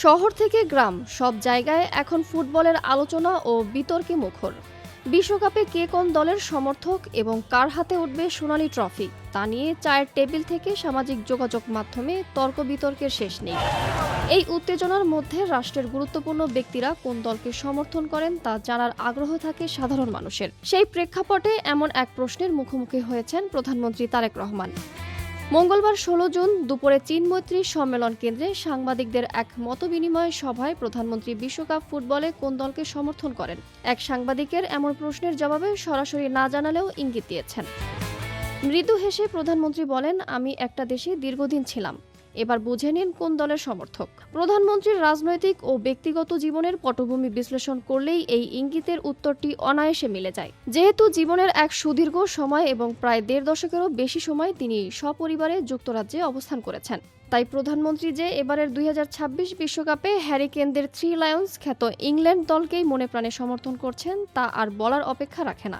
শহর থেকে গ্রাম সব জায়গায় এখন ফুটবলের আলোচনা ও বিতর্কে মুখর। বিশ্বকাপে কে কোন দলের সমর্থক এবং কার হাতে উঠবে সোনালী ট্রফি তা নিয়ে চায়ের টেবিল থেকে সামাজিক যোগাযোগ মাধ্যমে তর্ক বিতর্কের শেষ নেই। এই উত্তেজনার মধ্যে রাষ্ট্রের গুরুত্বপূর্ণ ব্যক্তিরা কোন দলকে সমর্থন করেন তা জানার আগ্রহ থাকে সাধারণ মানুষের। সেই প্রেক্ষাপটে এমন এক প্রশ্নের মুখোমুখি হয়েছেন প্রধানমন্ত্রী তারেক রহমান। মঙ্গলবার ১৬ জুন দুপুরে চীন মৈত্রী সম্মেলন কেন্দ্রে সাংবাদিকদের এক মতবিনিময় সভায় প্রধানমন্ত্রী বিশ্বকাপ ফুটবলে কোন দলকে সমর্থন করেন এক সাংবাদিকের এমন প্রশ্নের জবাবে সরাসরি না জানালেও ইঙ্গিত দিয়েছেন। মৃদু হেসে প্রধানমন্ত্রী বলেন, আমি একটা দেশে দীর্ঘদিন ছিলাম, এবার বুঝে নিন কোন দলের সমর্থক। প্রধানমন্ত্রীর রাজনৈতিক ও ব্যক্তিগত জীবনের পটভূমি বিশ্লেষণ করলেই এই ইঙ্গিতের উত্তরটি অনায়াসে মিলে যায়। যেহেতু জীবনের এক সুদীর্ঘ সময় এবং প্রায় ১.৫ দশকেরও বেশি সময় তিনি সপরিবারে যুক্তরাজ্যে অবস্থান করেছেন, তাই প্রধানমন্ত্রী যে এবারের ২০২৬ বিশ্বকাপে হ্যারি কেনদের থ্রি লায়ন্স খ্যাত ইংল্যান্ড দলকেই মনে প্রাণে সমর্থন করছেন তা আর বলার অপেক্ষা রাখে না।